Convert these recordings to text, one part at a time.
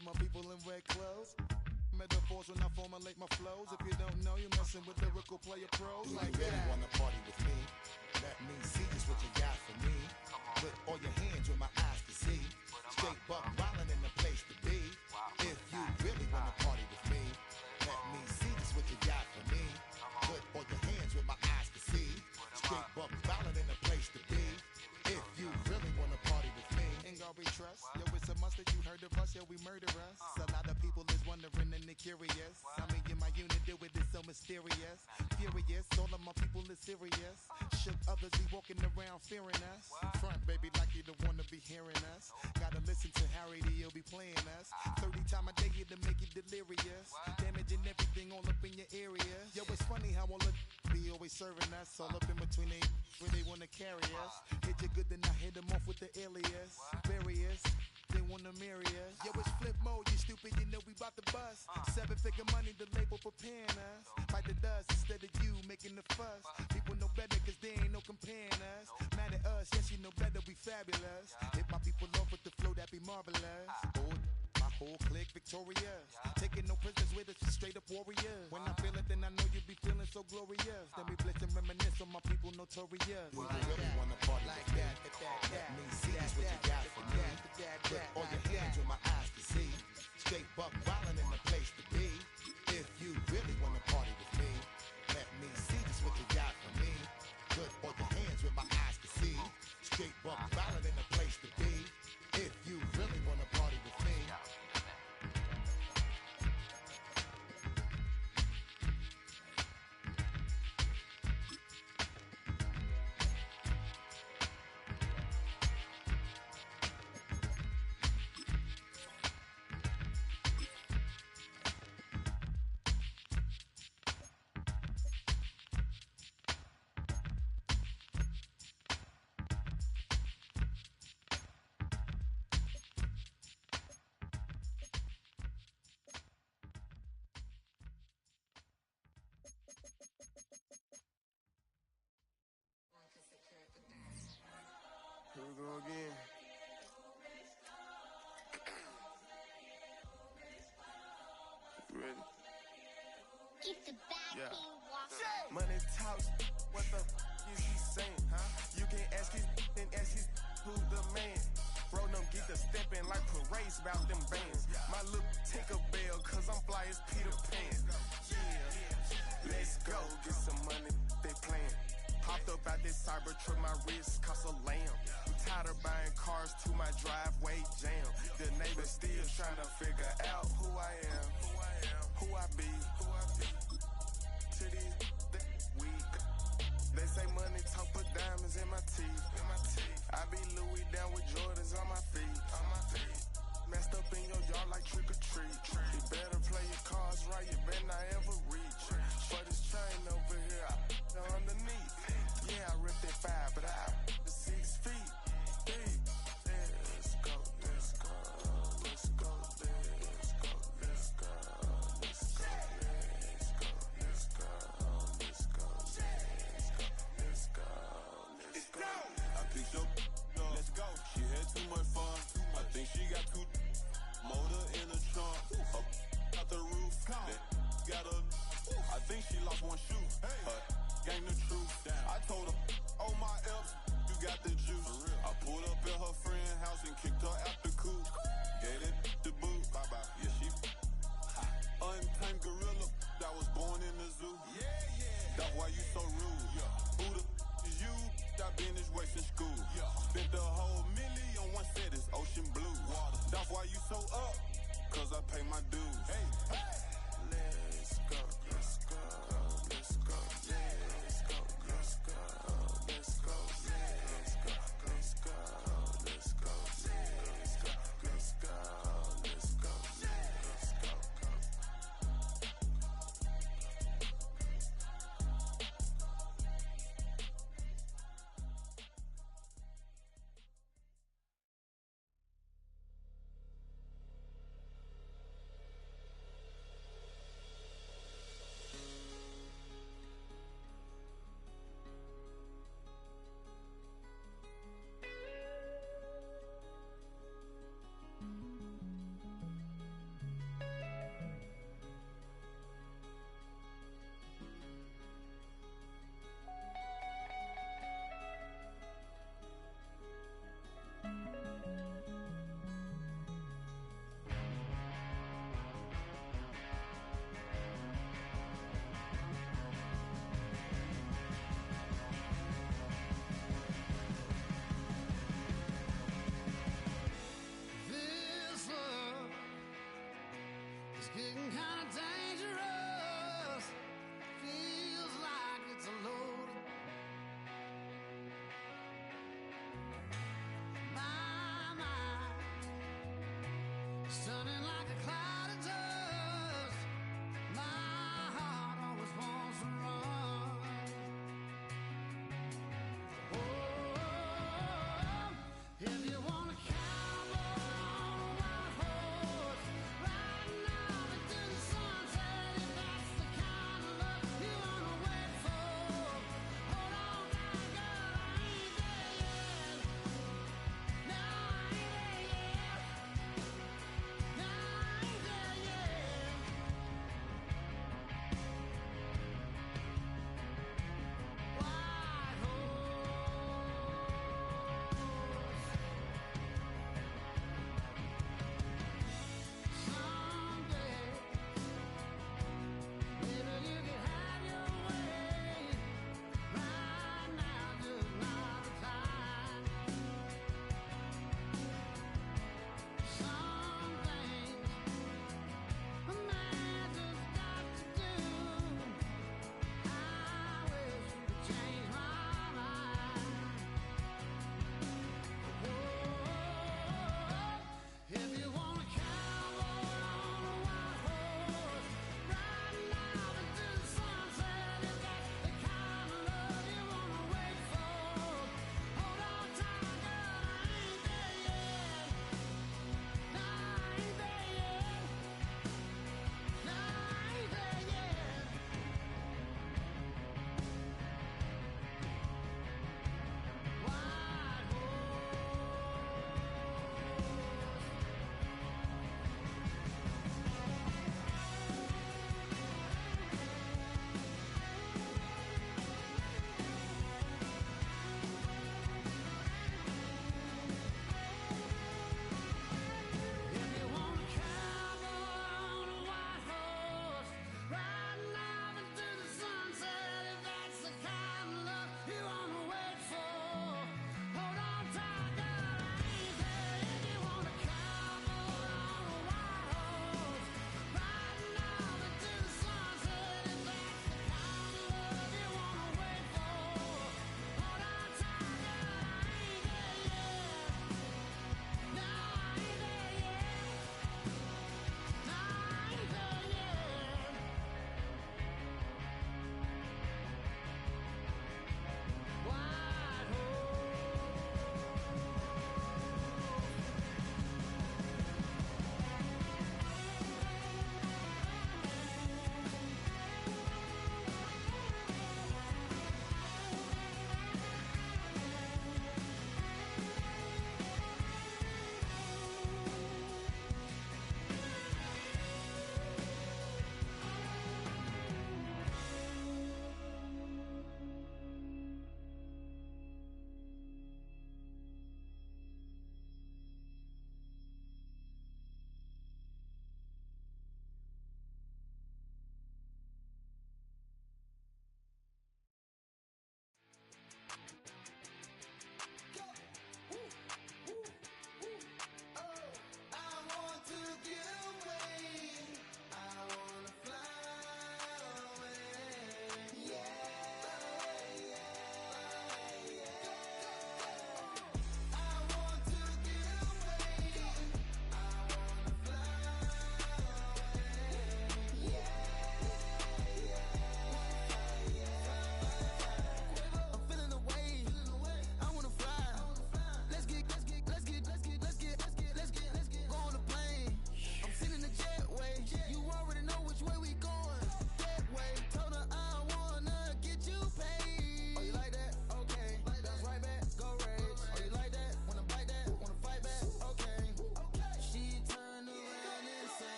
of my people in red clothes. Metaphors when I formulate my flows. If you don't know, you're messing with lyrical player pros. Do like you really that. wanna party with me? Let me see just what you got for me. Put all your hands with my eyes to see. Straight buck wildin' in the place to be. If you really wanna party with me, let me see just what you got for me. Put all your hands with my eyes to see. Straight buck wildin' in the place to be. If you really wanna party with me, Ain't gonna be trust. Yo, it's a must that you heard of us. Yo, we murder us. A lot of people is wondering and they curious. I mean, in my unit do it is so mysterious. Furious, all of my people is serious. Shook others be walking around fearing us. Front, baby, like you don't wanna be hearing us. Gotta listen to Harry D.O. be playing us. 30 times a day to make you delirious. Damaging everything all up in your area. Yo, it's funny how all the be always serving us. All up in between they where they wanna carry us. Hit you good, then I hit them off with the alias. Barriers, they wanna marry us. Yo, it's flip mode, you stupid, you know we bout to bust. 7-figure money, the label preparing us. Fight the dust instead of you making the fuss. People know better cause there ain't no comparing us. Mad at us, yes you know better, we fabulous. Hit my people off with the flow, that be marvelous. My whole clique victorious. Taking no prisoners with us, straight up warriors. When I feel it, then I know you be feeling so glorious. Then we blitz and reminisce on my people notorious. do you really wanna party with me? Let me see just what you got for me. Put all your hands with my eyes to see. Straight buck wildin' in the place to be. If you really wanna party with me, let me see just what you got for me. Put all your hands with my eyes to see. Straight buck wildin' in the place to be. If you really wanna party with me. Here we go again. You ready? Keep the back Yeah. walk. Money talks, what the is he saying? Huh? You can ask his and ask his who's the man. Bro, them get the steppin' like parades about them bands. My little Tinkerbell, cause I'm fly as Peter Pan. Yeah, let's go, get some money, they playin'. Hopped up out this cyber truck, my wrist cost a lamb. I'm tired of buying cars to my driveway jam. The neighbors still trying to figure out who I am, who I be. To these weak, they say money talk, put diamonds in my teeth. I be Louis down with Jordans on my feet. Messed up in your yard like trick or treat. You better play your cards right, you better not ever reach. For this chain over here, I underneath. Yeah, I ripped it 5, but I 6 feet deep. Let's go, let's go, let's go, let's go, let's go, let's go, let's go, let's go, let's go, let's go. I picked up, let's go. She had too much fun. I think she got getting kind of dangerous. Feels like it's a load. My mind, stunning like a cloud of dust. My heart always wants to run. Oh, if you want to cowboy on a white horse, riding out into the sunset.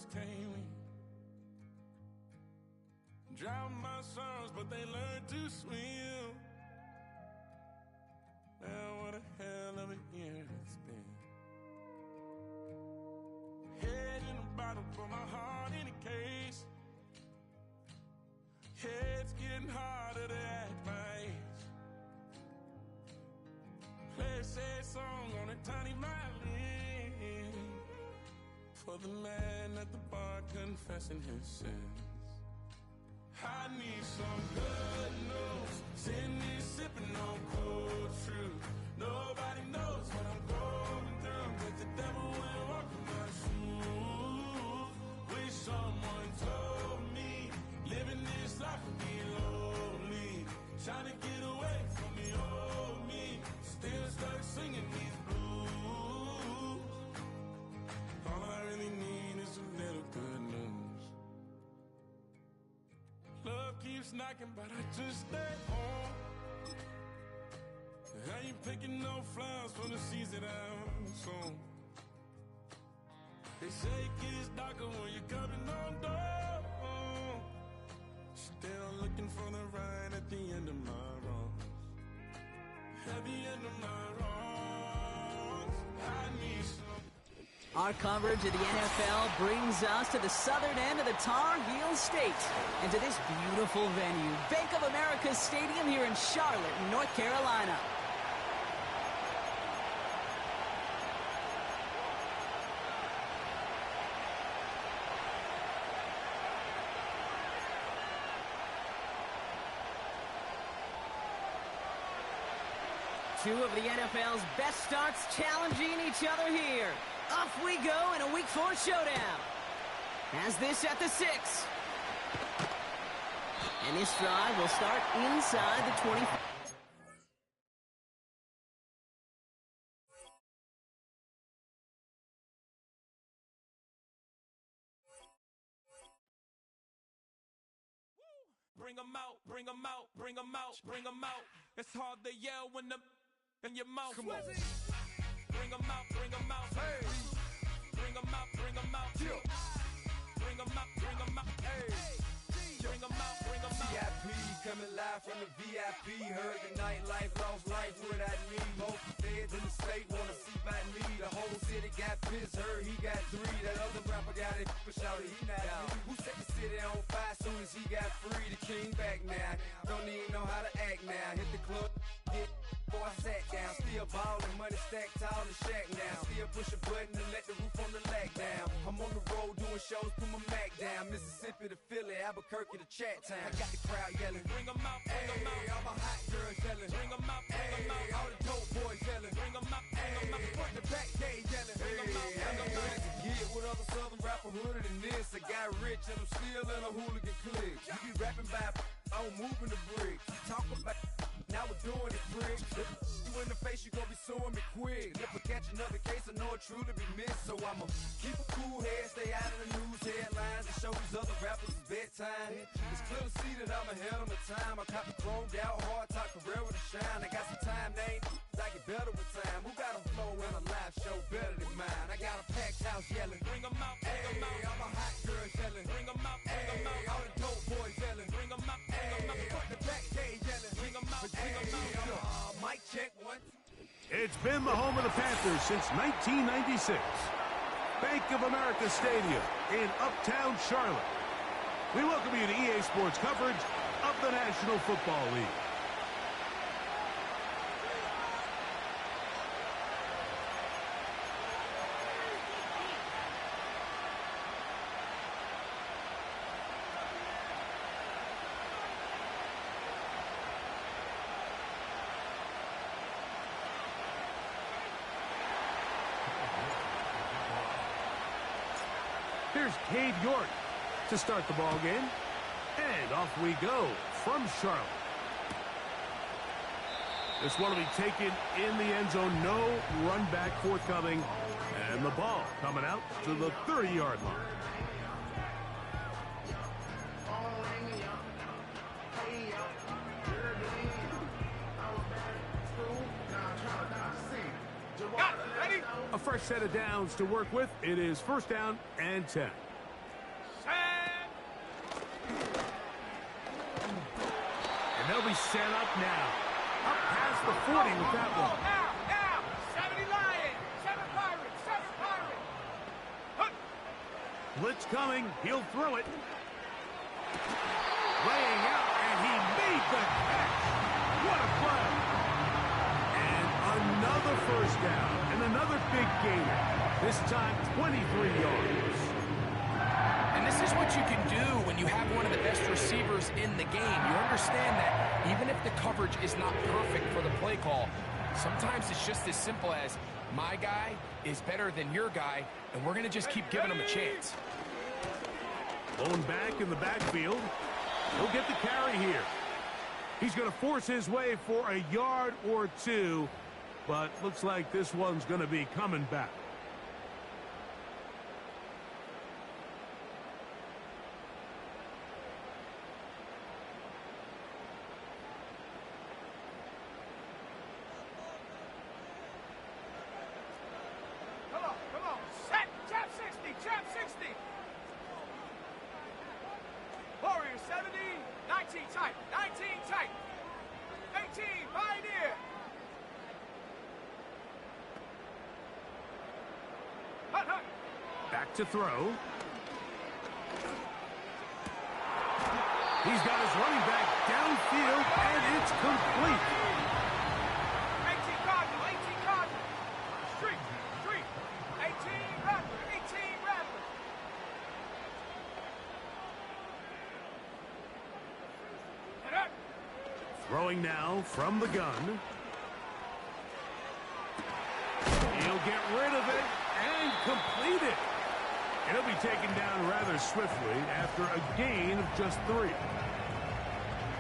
just can't win. Drown my sons, but they learned to swim. Now what a hell of a year it's been. Head in a bottle, put my heart in a case. It's getting harder to act my age. Play a sad song on a tiny violin for the man at the bar confessing his sins. I need some good news. Send me sipping on cold truth. Nobody knows what I'm going through, but the devil will walk in my shoes. Wish someone told me living this life would be lonely. Trying to get away from the old me. Still stuck singing these blues. All I really need is a little good news. Love keeps knocking, but I just stay home. I ain't picking no flowers for the seeds that I'm sown. They say it gets darker when you're coming on door. Still looking for the right at the end of my wrongs. At the end of my wrongs, I need some. Our coverage of the NFL brings us to the southern end of the Tar Heel State and to this beautiful venue, Bank of America Stadium here in Charlotte, North Carolina. Two of the NFL's best starts challenging each other here. Off we go in a Week 4 showdown. As this at the 6. And this drive will start inside the 20. Bring 'em out, bring 'em out, bring 'em out, bring 'em out. It's hard to yell when the in your mouth. Come on. Bring 'em out, bring 'em out. Hey. Bring 'em out, bring 'em out. Bring 'em out, bring 'em out. Hey. Bring 'em out, bring 'em out. VIP coming live from the VIP. Heard the nightlife, lost life without me. Most feds in the state wanna see by me. The whole city got pissed, heard he got 3. That other rapper got it, but shouted he not me. Who set the city on fire soon as he got free? The king back now, don't even know how to act now. Hit the club, get before I sat down. Still ballin', money stacked tall in the shack now. Still push a button and let the roof on the lag down. I'm on the road doing shows, put my Mac down. Mississippi to Philly, Albuquerque to Chat Town. I got the crowd yelling, bring 'em out, bring 'em out. All my hot girls yelling, bring 'em out, bring 'em out. All the dope boys yelling, bring 'em out, bring 'em out. Front the back, they yelling, bring 'em out, bring 'em out. To get with other southern rapper hooded than this. I got rich and I'm still in a hooligan clique. You be rapping by, I'm moving the bricks. You talk about, now we're doing it, prick. You in the face, you gon' be suing me quick. If I catch another case, I know it truly be missed. So I'ma keep a cool head, stay out of the news headlines, and show these other rappers it's bedtime. It's clear to see that I'm ahead of my time. I copy chromed out, hard talk career with a shine. I got some time, they ain't I get better with time. Who got a flow in a live show better than mine? I got a packed house yelling, bring 'em out, bring 'em out. All my hot girls yelling, bring 'em out, bring 'em out. All the dope boys yelling, bring 'em out, bring 'em out. Front the back, they yelling, bring 'em out, bring 'em out. Mic check 1. It's been the home of the Panthers since 1996. Bank of America Stadium in Uptown Charlotte. We welcome you to EA Sports coverage of the National Football League. Here's Cade York to start the ball game. And off we go from Charlotte. This one will be taken in the end zone. No run back forthcoming. And the ball coming out to the 30-yard line. A fresh set of downs to work with. It is first down and 10. And they'll be set up now. Up past the 40 with that one. Now! 70 Lion! 7 Pirate! 7 Pirate! Blitz coming. He'll throw it. Laying out, and he made the catch. What a play. And another first down, and another big gainer. This time, 23 yards. And this is what you can do when you have one of the best receivers in the game. You understand that even if the coverage is not perfect for the play call, sometimes it's just as simple as my guy is better than your guy, and we're going to just keep giving him a chance. Blown back in the backfield. He'll get the carry here. He's going to force his way for a yard or two, but looks like this one's going to be coming back. Come on. Set. Jab 60. Jab 60. Warrior 70. 19 tight. 19 tight. 18 Pioneer. Hut. Back to throw. He's got his running back downfield, and it's complete. 18 Cardinal. 18 Cardinal. Street. 18 Rattler. 18 Rattler. Throwing now from the gun. He'll get rid of it and complete it. And he'll be taken down rather swiftly after a gain of just 3.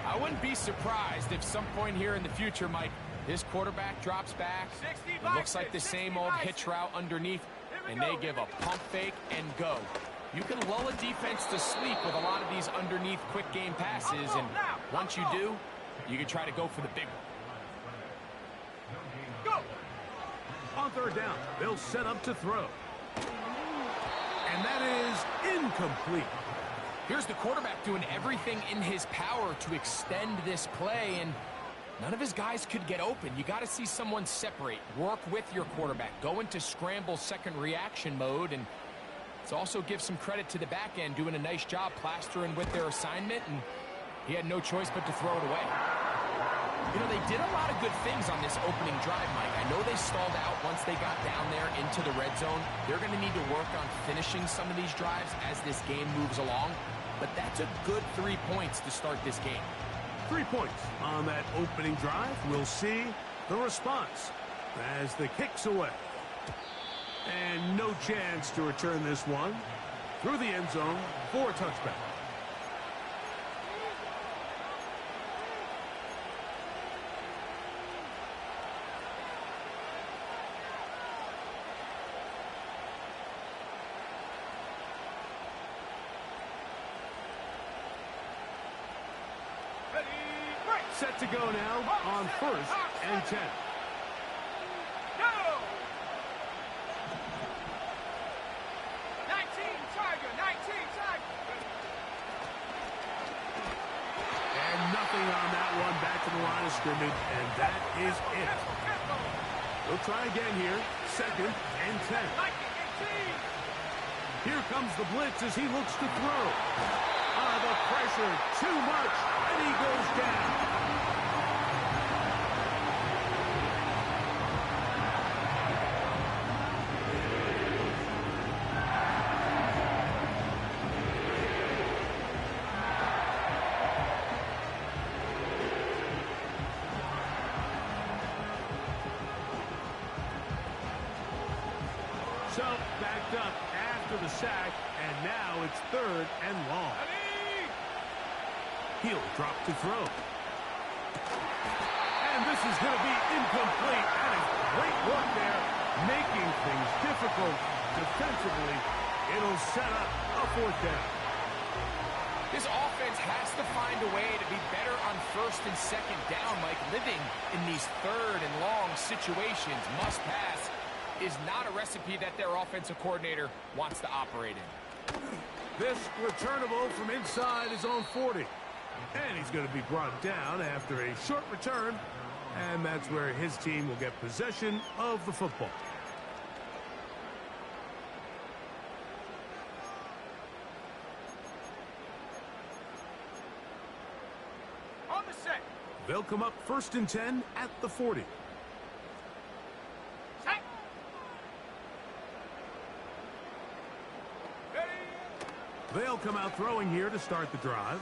I wouldn't be surprised if some point here in the future, Mike, this quarterback drops back. It looks like the same old hitch route underneath, and they give a pump fake and go. You can lull a defense to sleep with a lot of these underneath quick game passes, and once you do, you can try to go for the big one. Go! On third down, they'll set up to throw. And that is incomplete. Here's the quarterback doing everything in his power to extend this play, and none of his guys could get open. You got to see someone separate, work with your quarterback, go into scramble second reaction mode, and let's also give some credit to the back end doing a nice job plastering with their assignment, and he had no choice but to throw it away. You know, they did a lot of good things on this opening drive, Mike. I know they stalled out once they got down there into the red zone. They're going to need to work on finishing some of these drives as this game moves along. But that's a good 3 points to start this game. 3 points on that opening drive. We'll see the response as the kick's away. And no chance to return this one through the end zone for a touchback. Set to go now on 1st and 10. Go! 19 Tiger. And nothing on that one. Back to the line of scrimmage, and that is it. We'll try again here. 2nd and 10. Here comes the blitz as he looks to throw. The pressure, too much, and he goes down. So, backed up after the sack, and now it's 3rd and long. He'll drop to throw. And this is going to be incomplete. That is great work there, making things difficult defensively. It'll set up a 4th down. This offense has to find a way to be better on 1st and 2nd down, Mike. Living in these 3rd and long situations, must pass, is not a recipe that their offensive coordinator wants to operate in. This returnable from inside his own 40. And he's going to be brought down after a short return. And that's where his team will get possession of the football. On the set. They'll come up 1st and 10 at the 40. Set. Ready. They'll come out throwing here to start the drive.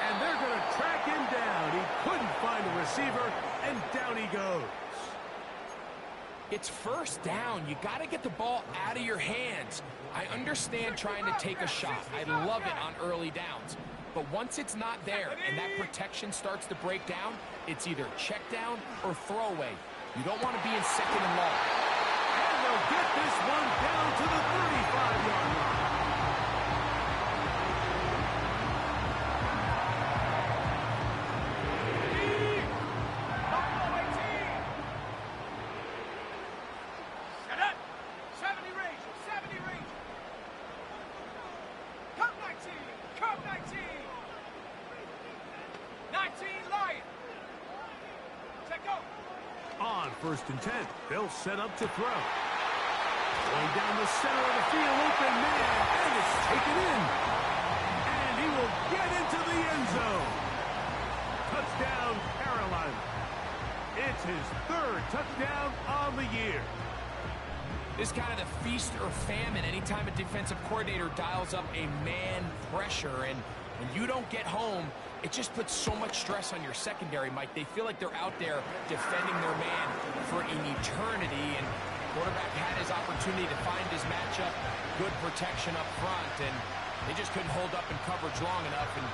And they're going to track him down. He couldn't find a receiver, and down he goes. It's 1st down. You got to get the ball out of your hands. I understand trying to take a shot. I love it on early downs. But once it's not there and that protection starts to break down, it's either check down or throwaway. You don't want to be in 2nd and long. And they'll get this one down to the 35-yard line. On 1st and 10, they'll set up to throw. Going down the center of the field, open man, and it's taken in. And he will get into the end zone. Touchdown, Carolina. It's his 3rd touchdown on the year. This is kind of the feast or famine anytime a defensive coordinator dials up a man pressure. And when you don't get home, it just puts so much stress on your secondary, Mike. They feel like they're out there defending their man for an eternity. And quarterback had his opportunity to find his matchup, good protection up front, and they just couldn't hold up in coverage long enough, and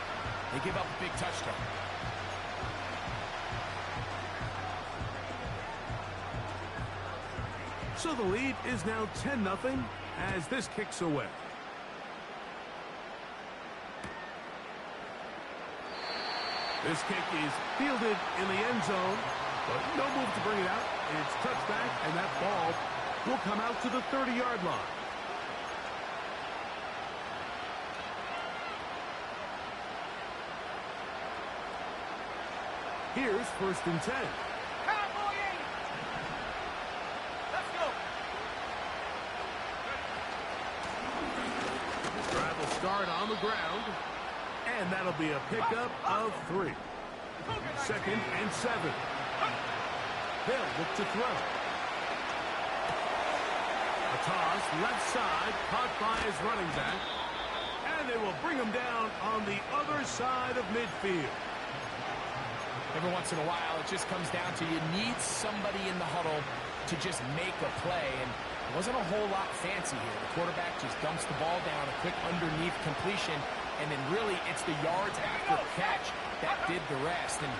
they give up a big touchdown. So the lead is now 10-0 as this kicks away. This kick is fielded in the end zone, but no move to bring it out. It's touchback, and that ball will come out to the 30-yard line. Here's 1st and 10. Let's go. Drive will start on the ground, and that'll be a pickup of 3. 2nd and 7. They'll look to throw. A toss left side, caught by his running back, and they will bring him down on the other side of midfield. Every once in a while, it just comes down to you need somebody in the huddle to just make a play, and it wasn't a whole lot fancy here. The quarterback just dumps the ball down, a quick underneath completion, and then really it's the yards after the catch that did the rest, and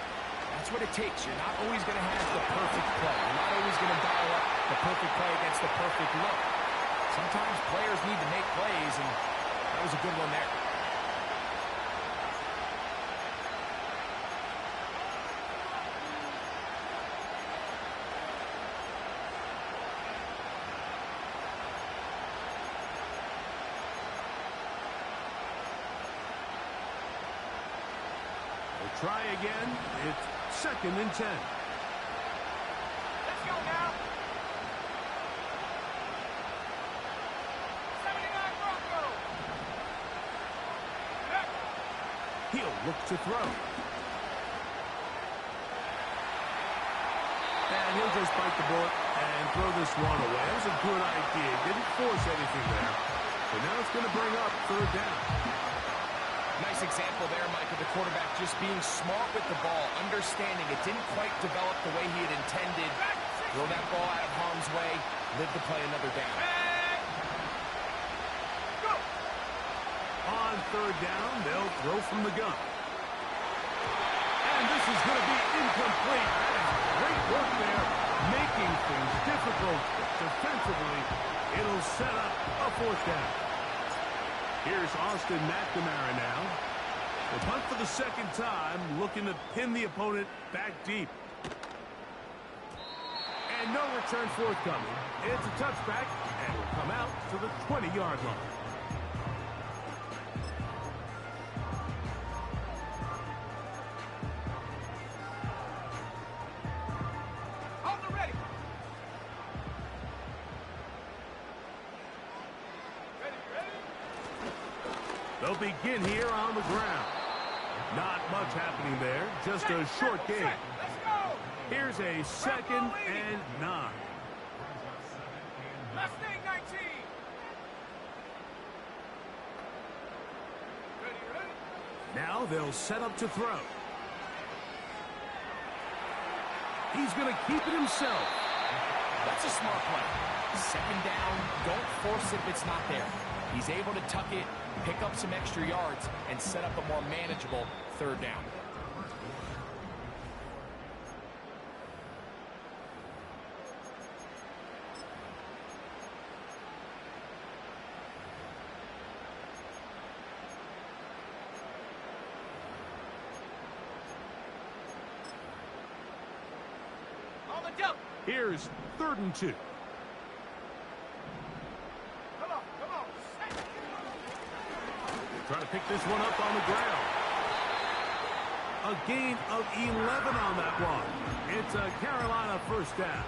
that's what it takes. You're not always going to have the perfect play. You're not always going to dial up the perfect play against the perfect look. Sometimes players need to make plays, and that was a good one there. Try again. It's 2nd and 10. Let's go now. 79 Bronco. He'll look to throw. And he'll just bite the bullet and throw this one away. That was a good idea. Didn't force anything there. But now it's going to bring up 3rd down. Nice example there, Mike, of the quarterback just being smart with the ball, understanding it didn't quite develop the way he had intended. Throw that ball out of harm's way, live to play another down. Go. On 3rd down, they'll throw from the gun. And this is going to be incomplete. That is great work there, making things difficult defensively. It'll set up a 4th down. Here's Austin McNamara now. The punt for the 2nd time, looking to pin the opponent back deep. And no return forthcoming. It's a touchback, and will come out to the 20-yard line. begin here on the ground. Not much happening there, just a short gain. Here's a 2nd and 9. Last thing, 19. Ready? Now they'll set up to throw. He's going to keep it himself. That's a smart play. 2nd down, don't force it if it's not there. He's able to tuck it, pick up some extra yards, and set up a more manageable 3rd down. Here's 3rd and 2. Come on. Trying to pick this one up on the ground. A gain of 11 on that one. It's a Carolina 1st down.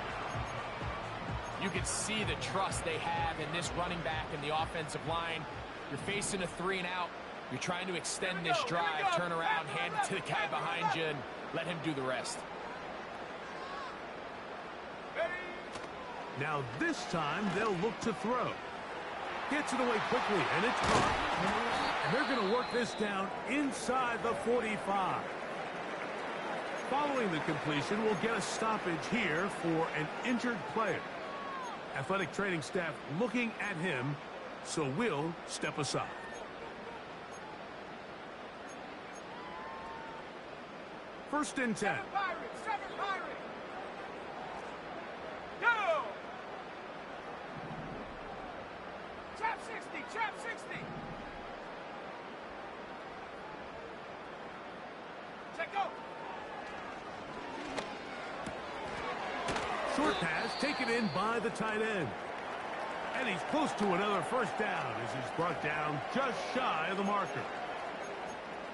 You can see the trust they have in this running back and the offensive line. You're facing a 3-and-out. You're trying to extend this drive, turn around, hand it to the guy behind you, and let him do the rest. Now this time they'll look to throw. Gets it away quickly, and it's caught. And they're going to work this down inside the 45. Following the completion, we'll get a stoppage here for an injured player. Athletic training staff looking at him, so we'll step aside. First and 10. Seven Pirates. Go! Trap 60. Check go. Short pass taken in by the tight end. And he's close to another 1st down as he's brought down just shy of the marker.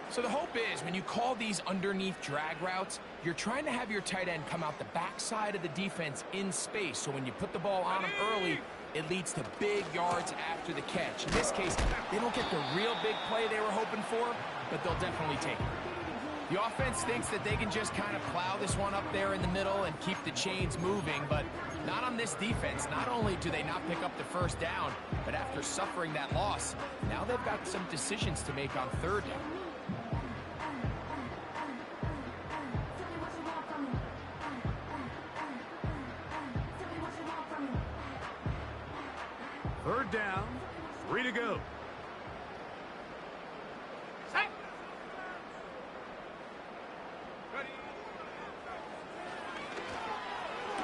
So the hope is when you call these underneath drag routes, you're trying to have your tight end come out the backside of the defense in space. So when you put the ball on him early, it leads to big yards after the catch. In this case, they don't get the real big play they were hoping for, but they'll definitely take it. The offense thinks that they can just kind of plow this one up there in the middle and keep the chains moving, but not on this defense. Not only do they not pick up the 1st down, but after suffering that loss, now they've got some decisions to make on 3rd down. Third down, 3 to go. Set. Ready.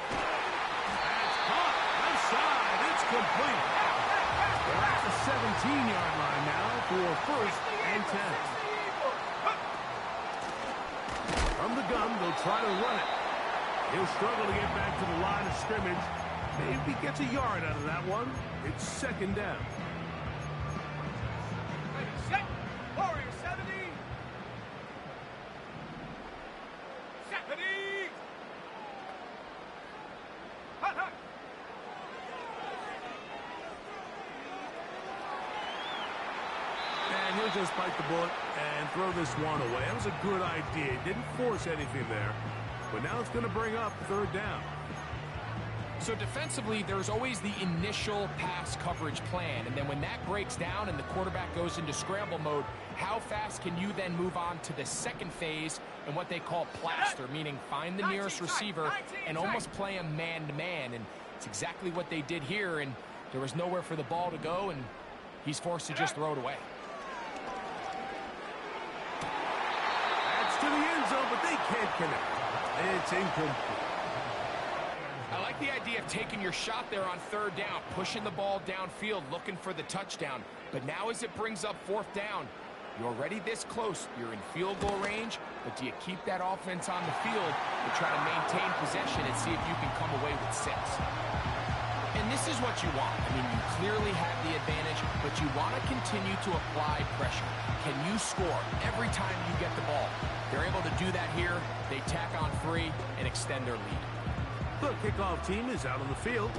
That's caught. Left side. It's complete. They're at the 17-yard line now for 1st and 10. From the gun, they'll try to run it. He'll struggle to get back to the line of scrimmage. Maybe gets a yard out of that one. It's 2nd down. Ready, set. Warrior 70. 70. Hot. And he'll just bite the bullet and throw this one away. That was a good idea. Didn't force anything there. But now it's going to bring up 3rd down. So defensively, there's always the initial pass coverage plan, and then when that breaks down and the quarterback goes into scramble mode, how fast can you then move on to the 2nd phase and what they call plaster, meaning find the nearest receiver and almost play him man-to-man, and it's exactly what they did here, and there was nowhere for the ball to go, and he's forced to just throw it away. That's to the end zone, but they can't connect. It's incomplete. I like the idea of taking your shot there on 3rd down, pushing the ball downfield, looking for the touchdown. But now as it brings up 4th down, you're already this close. You're in field goal range, but do you keep that offense on the field and try to maintain possession and see if you can come away with 6? And this is what you want. I mean, you clearly have the advantage, but you want to continue to apply pressure. Can you score every time you get the ball? They're able to do that here. They tack on 3 and extend their lead. The kickoff team is out on the field,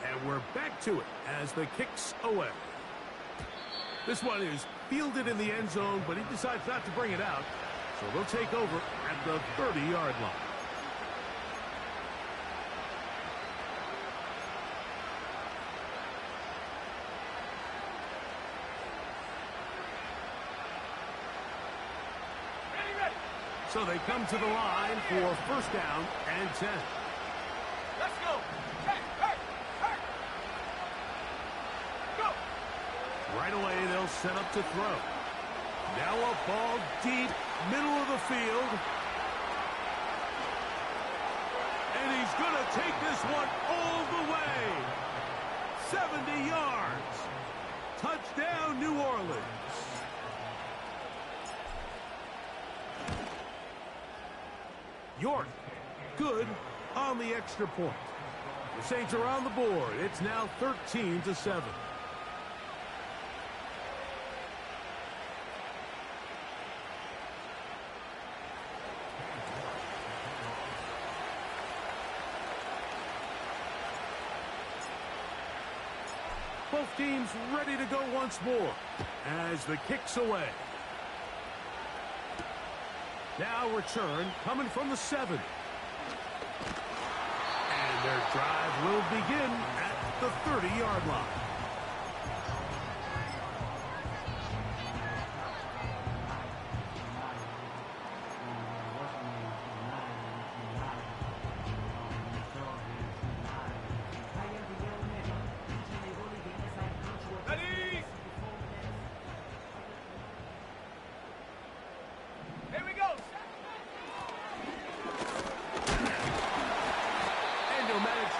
and we're back to it as the kick's away. This one is fielded in the end zone, but he decides not to bring it out. So they'll take over at the 30-yard line. So they come to the line for first down and 10. Let's go. Hey, hey, hey. Go. Right away, they'll set up to throw. Now a ball deep, middle of the field. And he's going to take this one all the way. 70 yards. Touchdown, New Orleans. York, good on the extra point. The Saints are on the board. It's now 13-7. Both teams ready to go once more as the kick's away. Now return coming from the 7. And their drive will begin at the 30-yard line.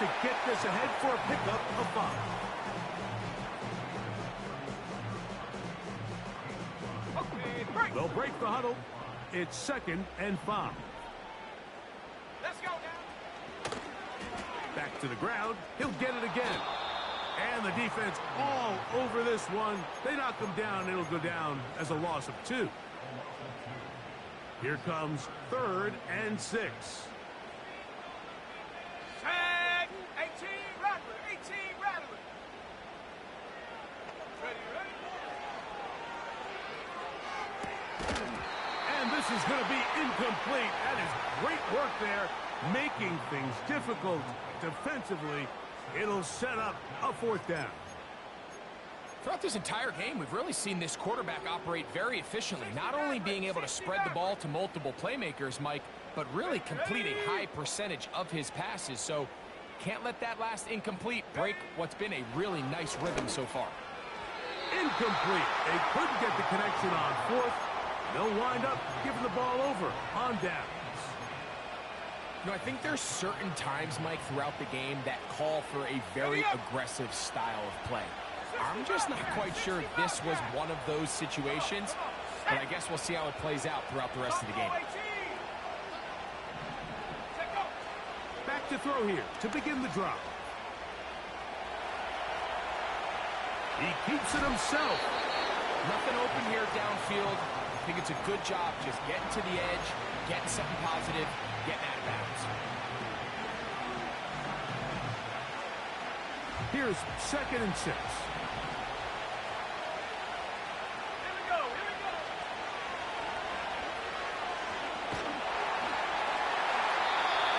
To get this ahead for a pickup of 5. They'll break the huddle. It's 2nd and 5. Let's go now. Back to the ground. He'll get it again. And the defense all over this one. They knock him down. It'll go down as a loss of 2. Here comes 3rd and 6. This is going to be incomplete. That is great work there, making things difficult defensively. It'll set up a 4th down. Throughout this entire game, we've really seen this quarterback operate very efficiently, not only being able to spread the ball to multiple playmakers, Mike, but really complete a high percentage of his passes. So can't let that last incomplete break what's been a really nice rhythm so far. Incomplete. They couldn't get the connection on 4th. They'll wind up giving the ball over on downs. You know, I think there's certain times, Mike, throughout the game that call for a very aggressive style of play. I'm just not quite sure if this was one of those situations, but I guess we'll see how it plays out throughout the rest of the game. Back to throw here to begin the drive. He keeps it himself. Nothing open here downfield. I think it's a good job just getting to the edge, getting something positive, getting out of bounds. Here's 2nd and 6.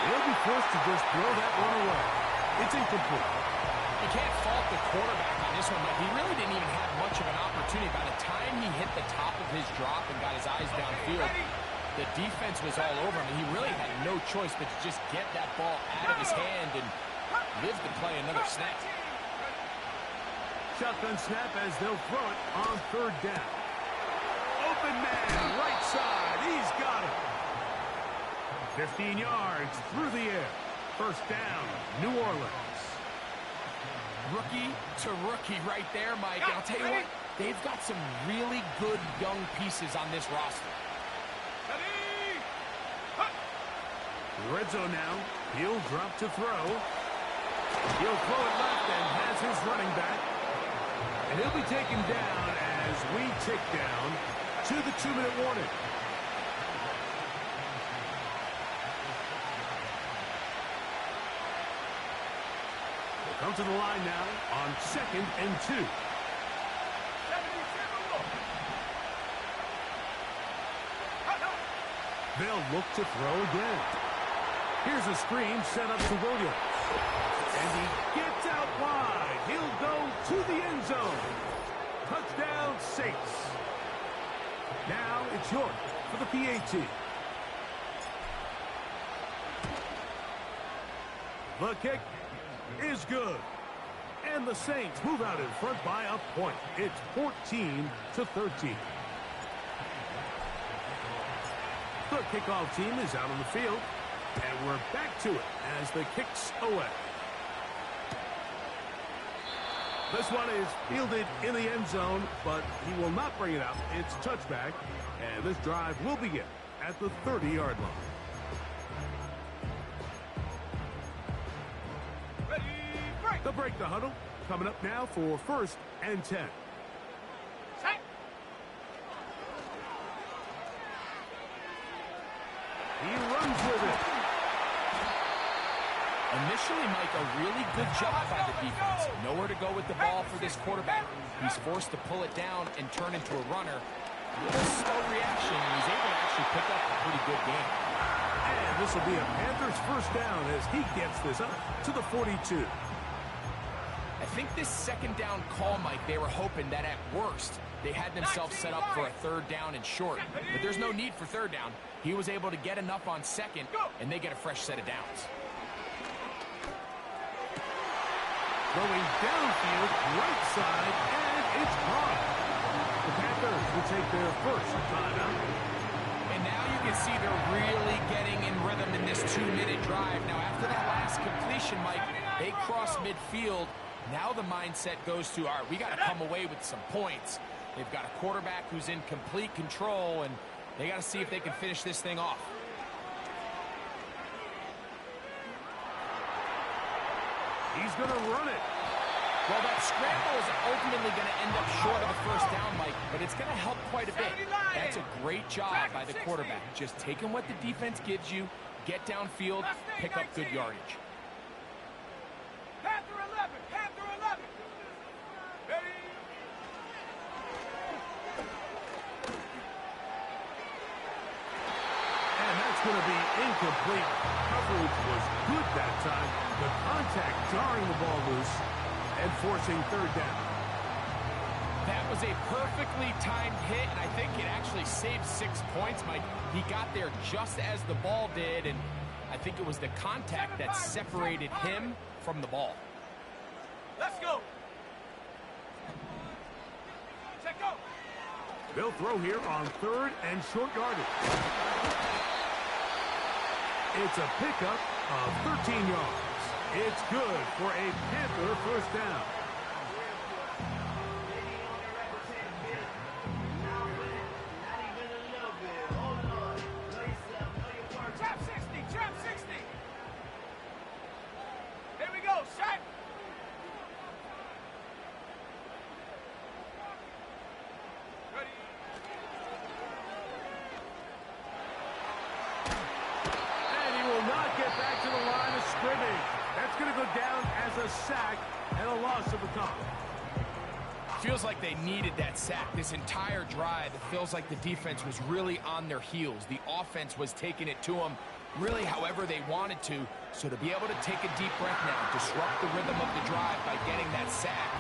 He'll be forced to just throw that one away. It's incomplete. You can't fault the quarterback on this one, but he really didn't even have much of an opportunity. By the time he hit the top of his drop and got his eyes downfield, the defense was all over him. He really had no choice but to just get that ball out of his hand and live to play another snap. Shotgun snap as they'll throw it on 3rd down. Open man, right side. He's got it. 15 yards through the air. First down, New Orleans. Rookie to rookie right there, Mike. And I'll tell you what, they've got some really good young pieces on this roster. Red zone now. He'll drop to throw. He'll throw it left and has his running back. And he'll be taken down as we tick down to the 2-minute warning. Come to the line now on 2nd and 2. They'll look to throw again. Here's a screen set up to Williams. And he gets out wide. He'll go to the end zone. Touchdown, Saints. Now it's York for the PAT. The kick is good. And the Saints move out in front by a point. It's 14-13. The kickoff team is out on the field. And we're back to it as the kick's away. This one is fielded in the end zone, but he will not bring it out. It's touchback, and this drive will begin at the 30-yard line. They'll break the huddle. Coming up now for 1st and 10. He runs with it. Initially, Mike, a really good job by the defense. Nowhere to go with the ball for this quarterback. He's forced to pull it down and turn into a runner. A little slow reaction, and he's able to actually pick up a pretty good game. And this will be a Panthers first down as he gets this up to the 42. I think this second down call, Mike, they were hoping that at worst they had themselves set up for a 3rd down and short. But there's no need for 3rd down. He was able to get enough on 2nd, and they get a fresh set of downs. Going downfield, right side, and it's caught. The Panthers will take their first timeout. And now you can see they're really getting in rhythm in this 2-minute drive. Now, after that last completion, Mike, they cross midfield. Now the mindset goes to, all right, we got to come away with some points. They've got a quarterback who's in complete control, and they got to see if they can finish this thing off. He's going to run it. Well, that scramble is ultimately going to end up short of the first down, Mike, but it's going to help quite a bit. That's a great job by the quarterback. Just taking what the defense gives you, get downfield, pick up good yardage. Panther 11! Panther 11! Ready? And that's going to be incomplete. Coverage was good that time. The contact jarring the ball loose and forcing 3rd down. That was a perfectly timed hit, and I think it actually saved 6 points, Mike. He got there just as the ball did, and I think it was the contact that separated him from the ball. Let's go! Check go! They'll throw here on 3rd and short yardage. It's a pickup of 13 yards. It's good for a Panther first down. Trap 60! Trap 60! Here we go, shot! Ready? And he will not get back to the line of scrimmage. That's going to go down as a sack and a loss of a couple. Feels like they needed that sack this entire drive. It feels like the defense was really on their heels. The offense was taking it to them really however they wanted to. So to be able to take a deep breath now, disrupt the rhythm of the drive by getting that sack,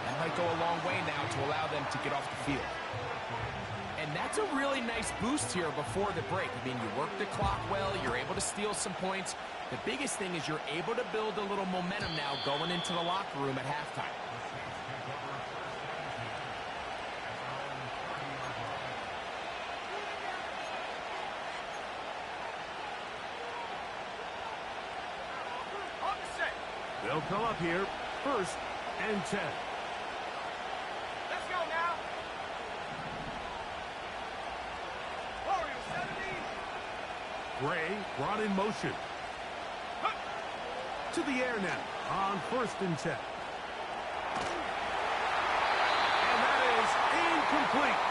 that might go a long way now to allow them to get off the field. And that's a really nice boost here before the break. I mean, you work the clock well, you're able to steal some points. The biggest thing is you're able to build a little momentum now going into the locker room at halftime. They'll come up here, 1st and 10. Let's go now! Warriors 70! Gray brought in motion. To the air now on 1st and 10. And that is incomplete.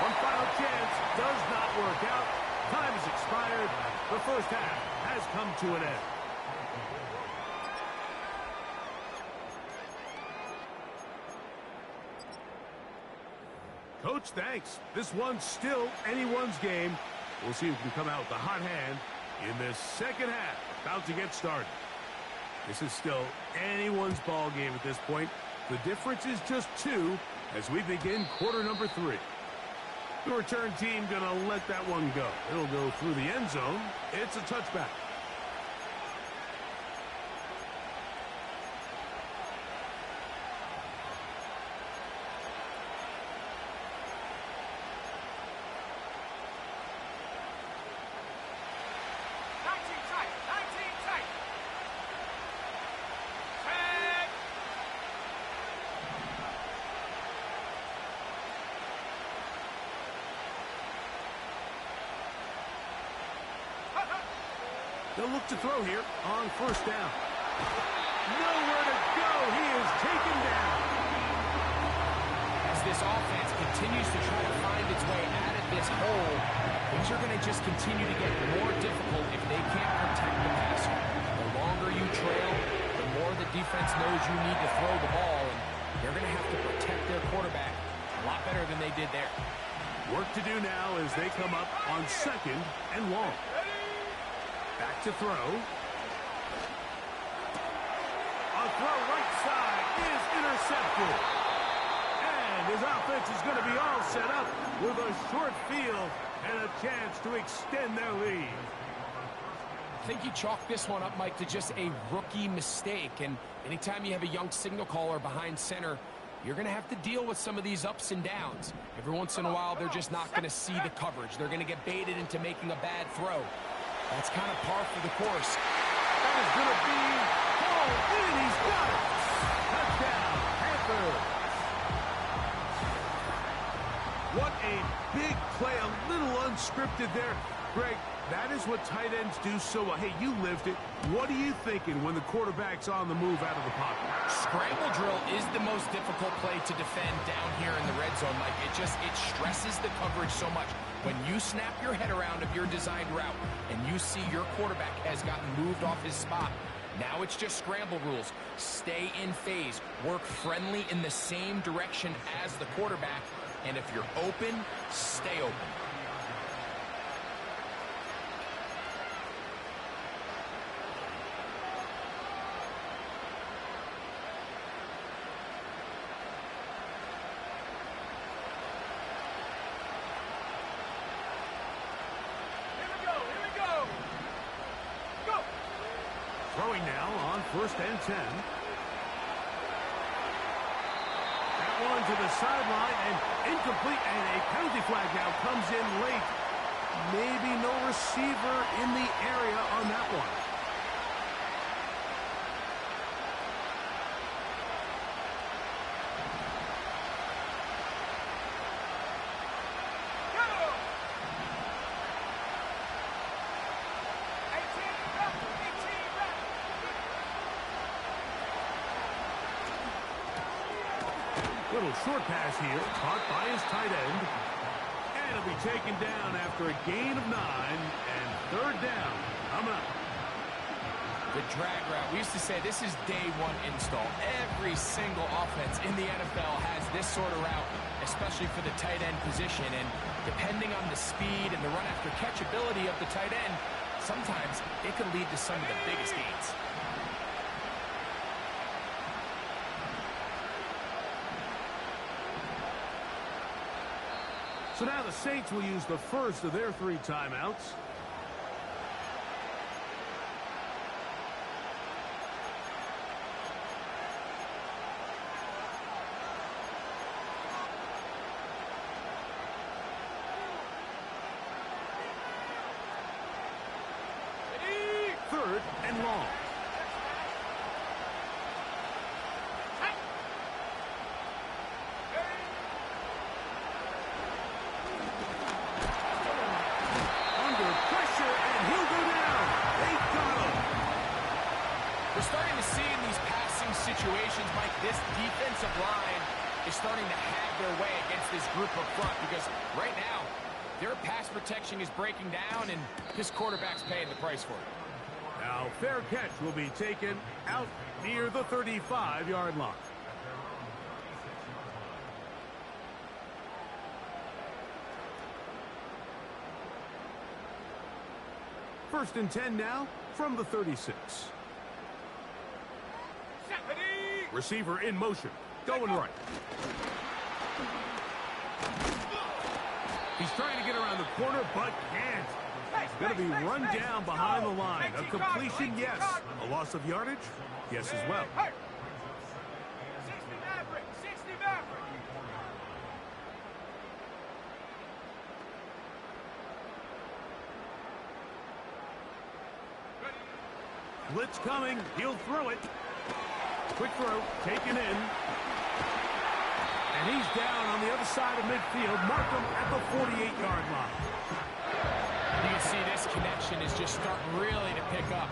One final chance does not work out. Time has expired. The first half has come to an end. Coach, thanks. This one's still anyone's game. We'll see who can come out with the hot hand in this second half. About to get started. This is still anyone's ball game at this point. The difference is just 2 as we begin quarter number 3. The return team going to let that one go. It'll go through the end zone. It's a touchback. They'll look to throw here on first down. Nowhere to go. He is taken down. As this offense continues to try to find its way out of this hole, things are going to just continue to get more difficult if they can't protect the passer. The longer you trail, the more the defense knows you need to throw the ball, and they're going to have to protect their quarterback a lot better than they did there. Work to do now as they come up on 2nd and long. Back to throw. A throw right side is intercepted. And his offense is going to be all set up with a short field and a chance to extend their lead. I think you chalk this one up, Mike, to just a rookie mistake. And anytime you have a young signal caller behind center, you're going to have to deal with some of these ups and downs. Every once in a while, they're just not going to see the coverage. They're going to get baited into making a bad throw. That's kind of par for the course. That is going to be pulled in. He's got it. Touchdown, Panthers. What a big play. A little unscripted there. Greg, that is what tight ends do so well. Hey, you lived it. What are you thinking when the quarterback's on the move out of the pocket? Scramble drill is the most difficult play to defend down here in the red zone, Mike. It stresses the coverage so much. When you snap your head around of your designed route and you see your quarterback has gotten moved off his spot, now it's just scramble rules. Stay in phase. Work friendly in the same direction as the quarterback. And if you're open, stay open. Throwing now on 1st and 10. That one to the sideline and incomplete, and a penalty flag now comes in late. Maybe no receiver in the area on that one. Little short pass here, caught by his tight end. And it'll be taken down after a gain of 9, and 3rd down. Coming up. The drag route. We used to say this is day 1 install. Every single offense in the NFL has this sort of route, especially for the tight end position. And depending on the speed and the run after catch ability of the tight end, sometimes it could lead to some of the biggest gains. So now the Saints will use the first of their 3 timeouts. Third and long. Situations, Mike, this defensive line is starting to have their way against this group up front because right now their pass protection is breaking down and this quarterback's paying the price for it. Now fair catch will be taken out near the 35-yard line. First and 10 now from the 36. Receiver in motion, going right. He's trying to get around the corner, but can't. He's going to be run down behind the line. A completion, yes. A loss of yardage, yes as well. 60 Maverick, 60 Maverick. Blitz coming, he'll throw it. Quick throw, taken in. And he's down on the other side of midfield. Mark him at the 48-yard line. You can see this connection is just starting really to pick up.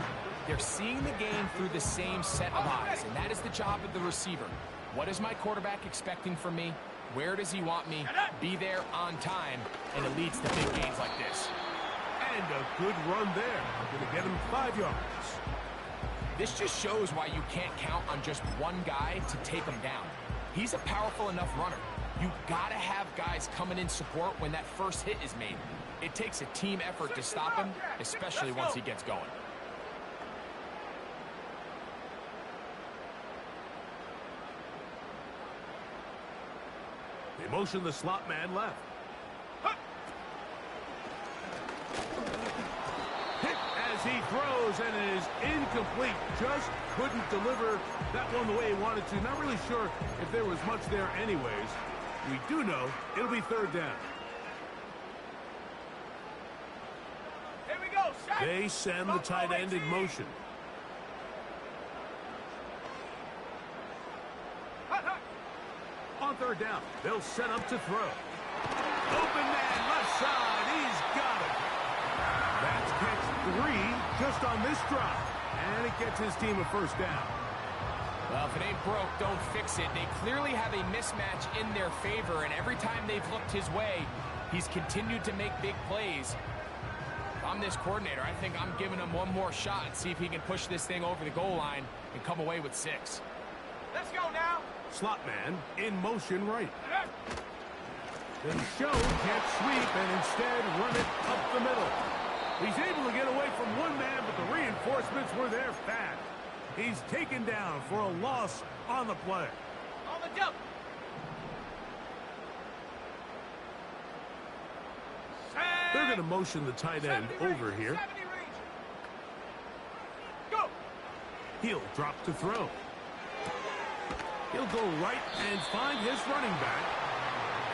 They're seeing the game through the same set of eyes, and that is the job of the receiver. What is my quarterback expecting from me? Where does he want me? Be there on time, and it leads to big gains like this. And a good run there. Going to get him 5 yards. This just shows why you can't count on just one guy to take him down. He's a powerful enough runner. You gotta have guys coming in support when that first hit is made. It takes a team effort to stop him, especially once he gets going. They motion the slot man left. Hit as he throws, and it is incomplete. Just couldn't deliver that one the way he wanted to. Not really sure if there was much there anyways. We do know it'll be third down. Here we go. They send the tight end in motion. On third down, they'll set up to throw. Open man, left side, he's got it. That's catch 3 just on this drive. And it gets his team a first down. Well, if it ain't broke, don't fix it. They clearly have a mismatch in their favor, and every time they've looked his way, he's continued to make big plays. If I'm this coordinator, I think I'm giving him one more shot and see if he can push this thing over the goal line and come away with 6. Let's go now. Slot man in motion right. They show can't sweep and instead run it up the middle. He's able to get away from one man, but the reinforcements were there fast. He's taken down for a loss on the play. On the jump. They're going to motion the tight end over here. Go. He'll drop to throw. He'll go right and find his running back.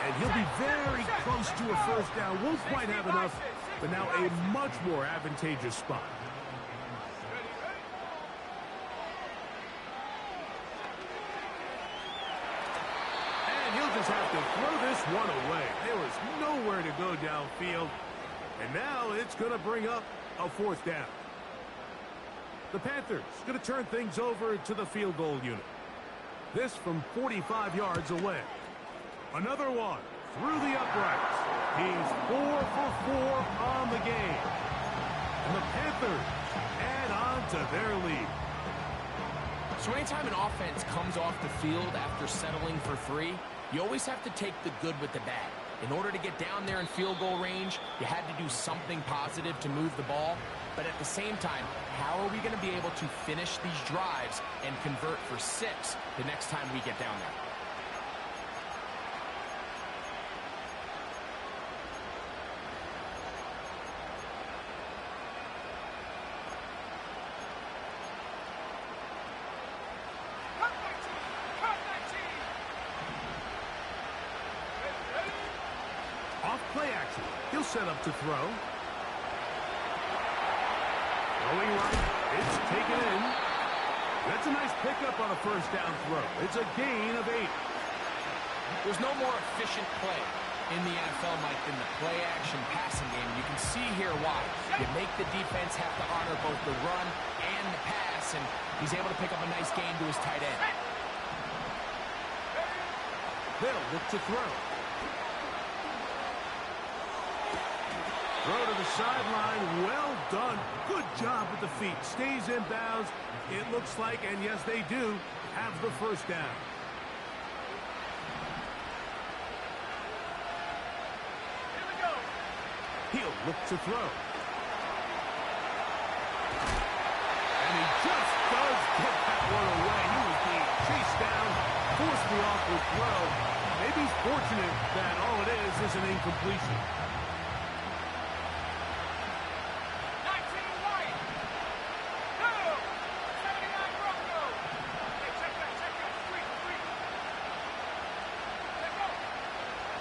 And he'll be very close to a first down. Won't quite have enough, but now a much more advantageous spot. And he'll just have to throw this one away. There was nowhere to go downfield. And now it's going to bring up a fourth down. The Panthers going to turn things over to the field goal unit. This from 45 yards away. Another one through the uprights. He's 4 for 4 on the game. And the Panthers add on to their lead. So anytime an offense comes off the field after settling for 3, you always have to take the good with the bad. In order to get down there in field goal range, you had to do something positive to move the ball. But at the same time, how are we going to be able to finish these drives and convert for 6 the next time we get down there? Off play action. He'll set up to throw. Throwing right. It's taken in. That's a nice pickup on a first down throw. It's a gain of 8. There's no more efficient play in the NFL, Mike, than the play-action passing game. You can see here why. You make the defense have to honor both the run and the pass, and he's able to pick up a nice gain to his tight end. They'll look to throw. Throw to the sideline. Well done. Good job with the feet. Stays in bounds. It looks like, and yes, they do, have the first down. Here we go. He'll look to throw. just does get that one away. He was being chased down, forced the awkward throw. Maybe he's fortunate that all it is an incompletion.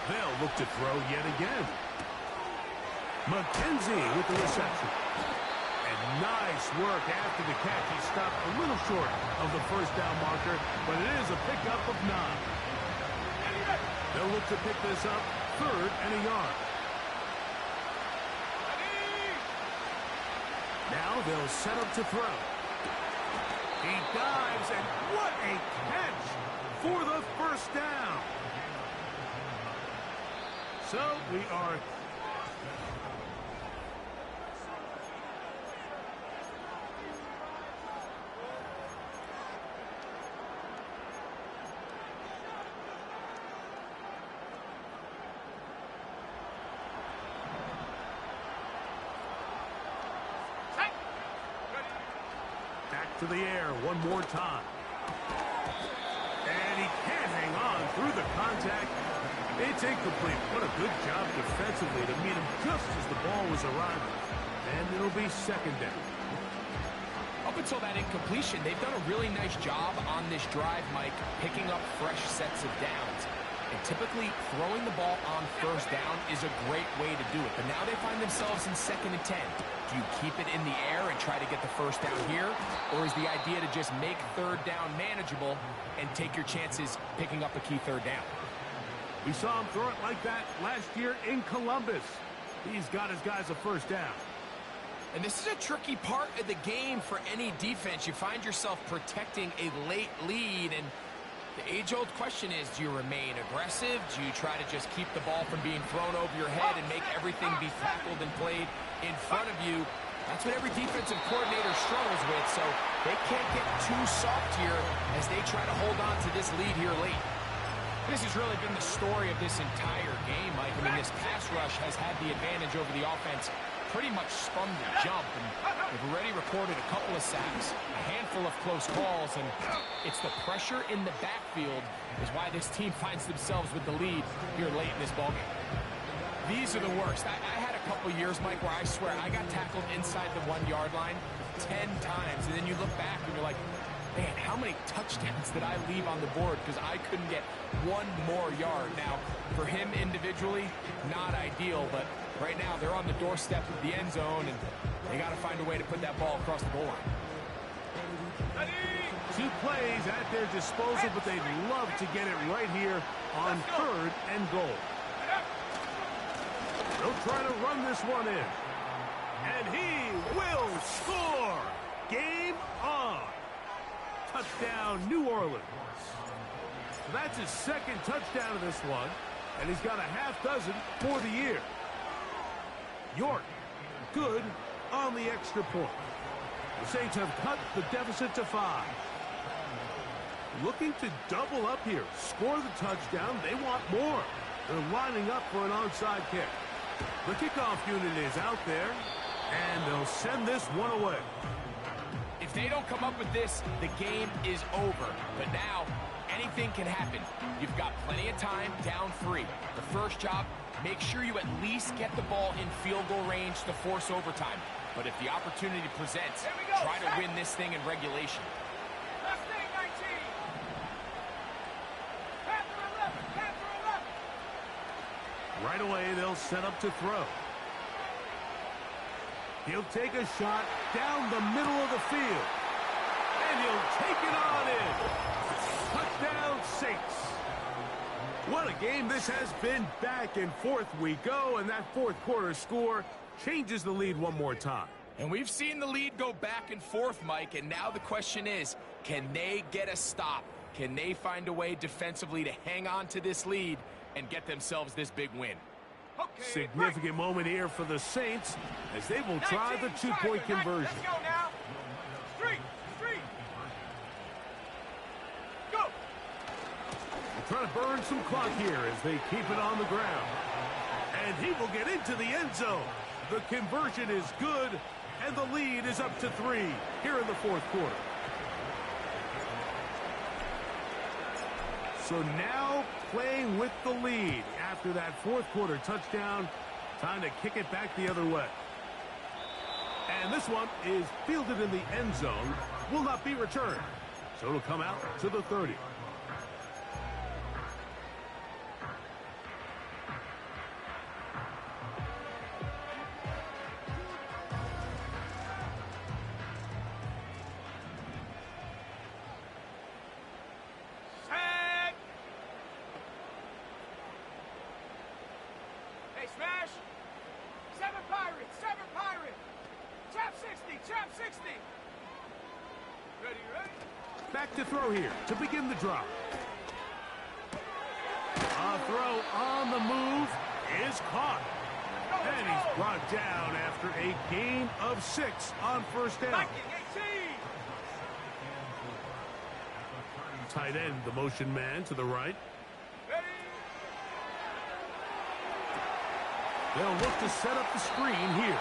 They'll look to throw yet again. McKenzie with the reception. And nice work after the catch. He stopped a little short of the first down marker, but it is a pickup of 9. They'll look to pick this up, 3rd and a yard. Now they'll set up to throw. He dives, and what a catch for the first down. So we are back to the air one more time. And he can't hang on through the contact. It's incomplete. What a good job defensively to meet him just as the ball was arriving. And it'll be 2nd down. Up until that incompletion, they've done a really nice job on this drive, Mike, picking up fresh sets of downs. And typically, throwing the ball on 1st down is a great way to do it. But now they find themselves in 2nd and 10. Do you keep it in the air and try to get the 1st down here? Or is the idea to just make 3rd down manageable and take your chances picking up a key 3rd down? We saw him throw it like that last year in Columbus. He's got his guys a 1st down. And this is a tricky part of the game for any defense. You find yourself protecting a late lead, and the age-old question is, do you remain aggressive? Do you try to just keep the ball from being thrown over your head and make everything be tackled and played in front of you? That's what every defensive coordinator struggles with, so they can't get too soft here as they try to hold on to this lead here late. This has really been the story of this entire game, Mike. I mean, this pass rush has had the advantage over the offense pretty much from the jump, and they've already recorded a couple of sacks, a handful of close calls, and it's the pressure in the backfield is why this team finds themselves with the lead here late in this ballgame. These are the worst. I had a couple years, Mike, where I swear I got tackled inside the 1-yard line 10 times, and then you look back and you're like, man, how many touchdowns did I leave on the board because I couldn't get one more yard? Now, for him individually, not ideal, but right now they're on the doorstep of the end zone, and they got to find a way to put that ball across the goal line. 2 plays at their disposal, but they'd love to get it right here on 3rd and goal. They'll try to run this one in. And he will score! Game on! Touchdown, New Orleans. So that's his 2nd touchdown of this one, and he's got a half dozen for the year. York, good on the extra point. The Saints have cut the deficit to 5. Looking to double up here, score the touchdown. They want more. They're lining up for an onside kick. The kickoff unit is out there, and they'll send this one away. If they don't come up with this, the game is over. But now, anything can happen. You've got plenty of time, down 3. The first job, make sure you at least get the ball in field goal range to force overtime. But if the opportunity presents, try to win this thing in regulation. Last thing, 19. Panther 11, Panther 11. Right away, they'll set up to throw. He'll take a shot down the middle of the field. And he'll take it on in. Touchdown, Saints. What a game this has been. Back and forth we go, and that 4th quarter score changes the lead one more time. And we've seen the lead go back and forth, Mike, and now the question is, can they get a stop? Can they find a way defensively to hang on to this lead and get themselves this big win? Okay, Significant moment here for the Saints as they will try the 2-point conversion. Let's go now. Street. Go. They'll try to burn some clock here as they keep it on the ground. And he will get into the end zone. The conversion is good, And the lead is up to 3 here in the fourth quarter. So now playing with the lead after that fourth quarter touchdown. Time to kick it back the other way. And this one is fielded in the end zone. Will not be returned. So it'll come out to the 30. Smash! 7 Pirates! 7 Pirates! Chap 60! Chap 60! Ready? Back to throw here to begin the drive. A throw on the move is caught. And he's brought down after a gain of 6 on first down. Tight end, the motion man to the right. They'll look to set up the screen here.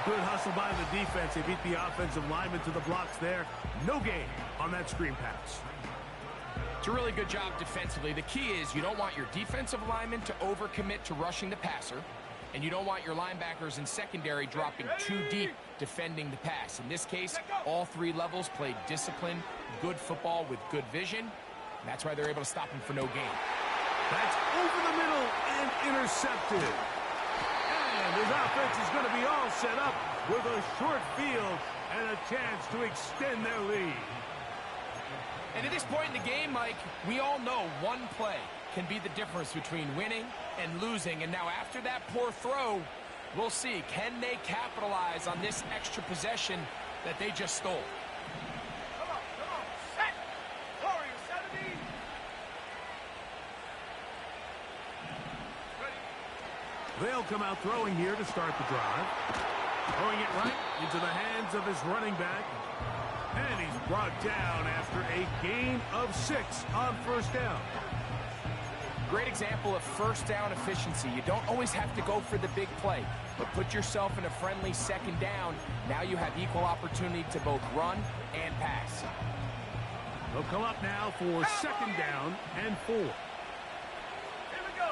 Good hustle by the defense. They beat the offensive lineman to the blocks there. No gain on that screen pass. It's a really good job defensively. The key is you don't want your defensive lineman to overcommit to rushing the passer, and you don't want your linebackers in secondary dropping too deep defending the pass. In this case, all 3 levels played disciplined, good football with good vision. And that's why they're able to stop him for no gain. That's over the middle and intercepted. And his offense is going to be all set up with a short field and a chance to extend their lead. And at this point in the game, Mike, we all know one play can be the difference between winning and losing. And now after that poor throw, we'll see, can they capitalize on this extra possession that they just stole? Come on. Set! Warrior 70! They'll come out throwing here to start the drive. Throwing it right into the hands of his running back. And he's brought down after a gain of 6 on first down. Great example of first down efficiency. You don't always have to go for the big play, but put yourself in a friendly second down. Now you have equal opportunity to both run and pass. They'll come up now for second down and 4. Here we go!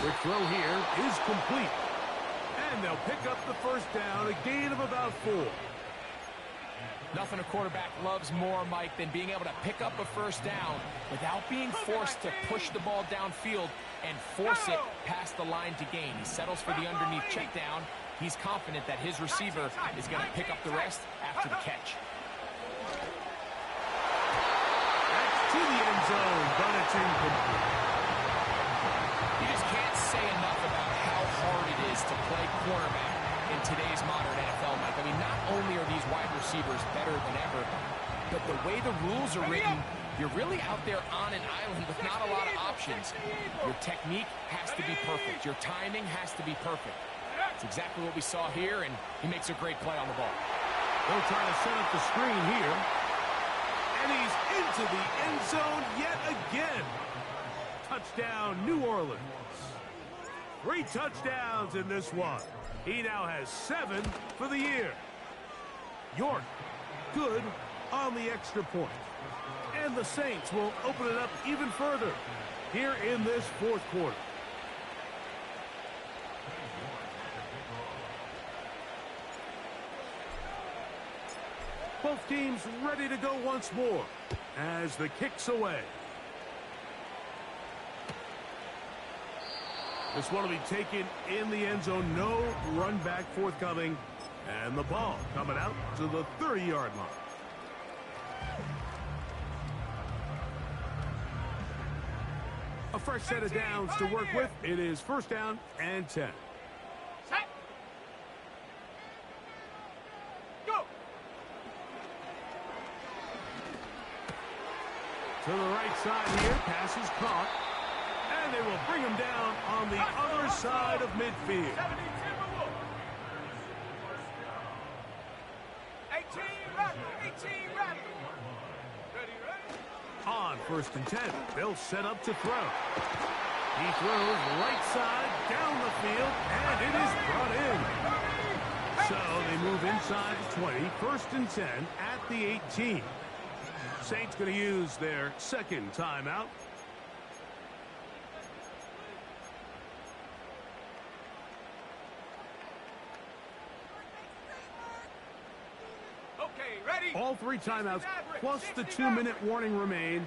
Their throw here is complete. And they'll pick up the first down, a gain of about 4. Nothing a quarterback loves more, Mike, than being able to pick up a first down without being forced to push the ball downfield and force it past the line to gain. He settles for the underneath check down. He's confident that his receiver is going to pick up the rest after the catch. That's to the end zone, but it's incomplete. You just can't say enough about how hard it is to play cornerback in today's modern NFL, Mike. I mean, not only are these wide receivers better than ever, but the way the rules are written, you're really out there on an island with not a lot of options. Your technique has to be perfect. Your timing has to be perfect. It's exactly what we saw here, and he makes a great play on the ball. They'll try to set up the screen here. And he's into the end zone yet again. Touchdown, New Orleans. 3 touchdowns in this one. He now has 7 for the year. York, good on the extra point. And the Saints will open it up even further here in this fourth quarter. Both teams ready to go once more as the kick's away. This one will be taken in the end zone. No run back forthcoming. And the ball coming out to the 30-yard line. A fresh set of downs to work with. It is first down and 10. Set! Go! To the right side here. Pass is caught. And they will bring him down on the other side of midfield. 18 rapid. Ready. On 1st and 10, they'll set up to throw. He throws right side down the field, and it is brought in. So they move inside the 20, 1st and 10 at the 18. Saints going to use their second timeout. Okay, ready? All 3 timeouts plus the 2-minute warning remain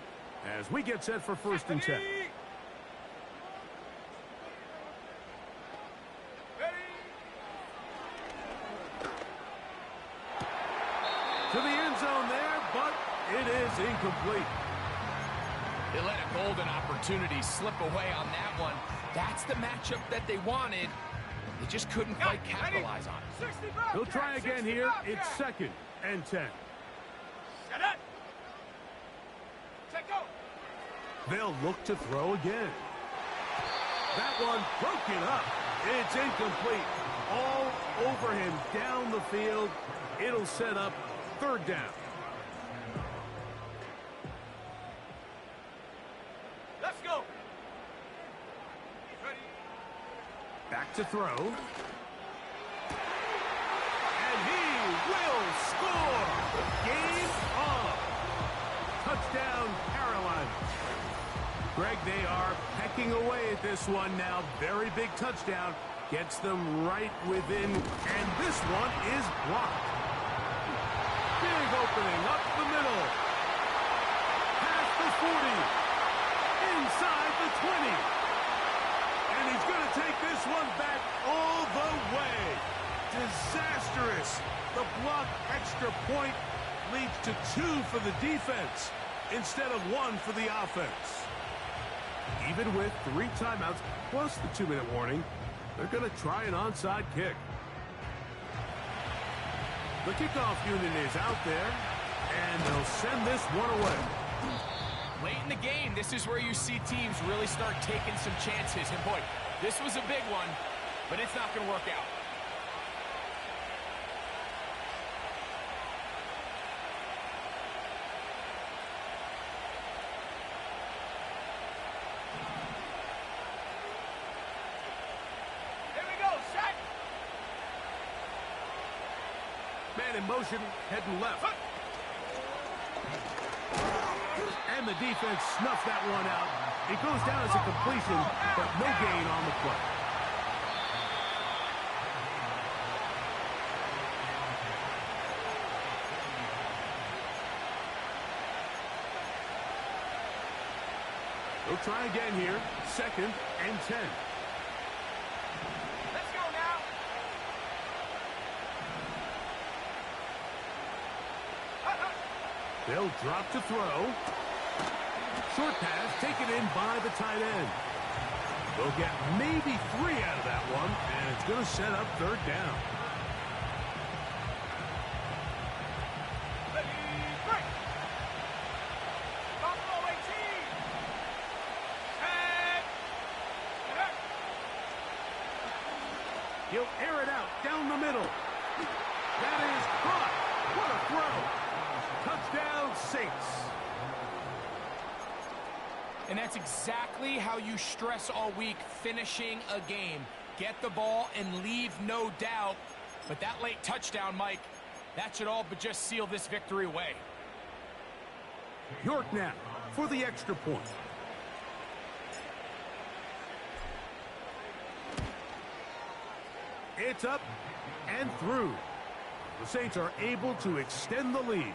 as we get set for 1st and 10. To the end zone there, but it is incomplete. They let a golden opportunity slip away on that one. That's the matchup that they wanted. They just couldn't quite capitalize on it. They'll try again here. It's 2nd and 10. Set up. Check go. They'll look to throw again. That one broken up. It's incomplete. All over him down the field. It'll set up 3rd down. Let's go. Ready. Back to throw. And he will score. Game on. Touchdown, Carolina. Greg, they are pecking away at this one now. Very big touchdown. Gets them right within. And this one is blocked. Big opening up the middle. Past the 40. Inside the 20. And he's going to take this one back all the way. Disastrous. The block extra point leads to 2 for the defense instead of 1 for the offense. Even with 3 timeouts plus the 2-minute warning, they're going to try an onside kick. The kickoff unit is out there, and they'll send this one away. Late in the game, this is where you see teams really start taking some chances. And boy, this was a big one, but it's not going to work out. Here we go. Set. Man in motion, heading left. And the defense snuffed that one out. It goes down as a completion, but no gain on the play. They'll try again here. 2nd and 10. Let's go now. They'll drop to throw. Short pass taken in by the tight end. They'll get maybe 3 out of that one, and it's going to set up 3rd down. Ready, break. Buffalo 18. Set. He'll air it out down the middle. That is caught. What a throw. Touchdown, Saints. And that's exactly how you stress all week, finishing a game. Get the ball and leave no doubt. But that late touchdown, Mike, that should all but just seal this victory away. York now for the extra point. It's up and through. The Saints are able to extend the lead.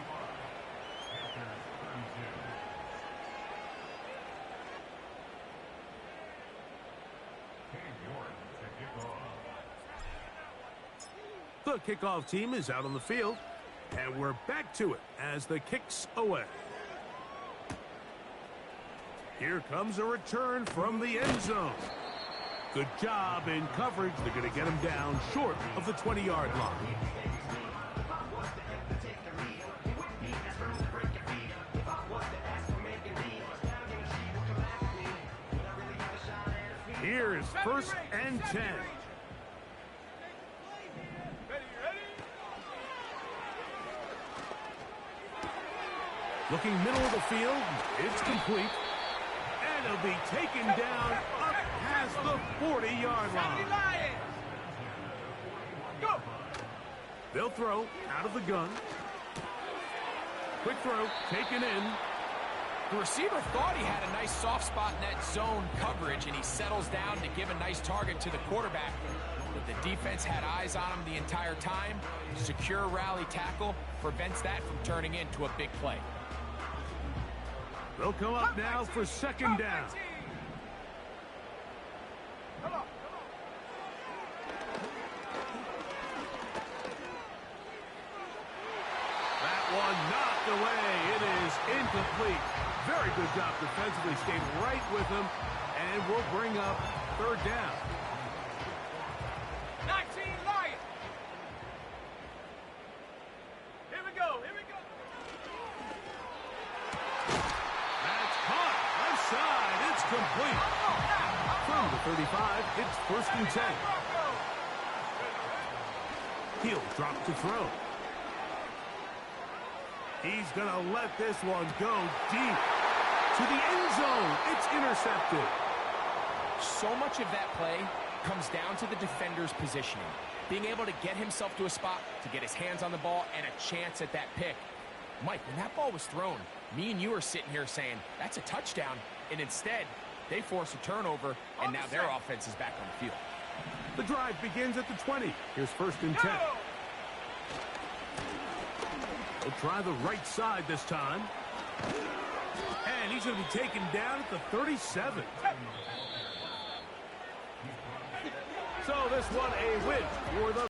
The kickoff team is out on the field, and we're back to it as the kick's away. Here comes a return from the end zone. Good job in coverage. They're going to get him down short of the 20-yard line. Here's 1st and 10. Looking middle of the field, it's complete. And it'll be taken down up past the 40-yard line. Go! They'll throw out of the gun. Quick throw, taken in. The receiver thought he had a nice soft spot in that zone coverage, and he settles down to give a nice target to the quarterback. But the defense had eyes on him the entire time. Secure rally tackle prevents that from turning into a big play. They'll come up now for second down. Come on. That one knocked away. It is incomplete. Very good job defensively. Stayed right with him, and we'll bring up third down. 19 Lions. Here we go. That's caught. Left side. It's complete. From the 35, it's first and 10. He'll drop to throw. He's going to let this one go deep. To the end zone. It's intercepted. So much of that play comes down to the defender's positioning. Being able to get himself to a spot, to get his hands on the ball, and a chance at that pick. Mike, when that ball was thrown, me and you are sitting here saying, that's a touchdown. And instead, they force a turnover, and now their offense is back on the field. The drive begins at the 20. Here's first and 10. He'll try the right side this time. And he's going to be taken down at the 37. So this one a win for the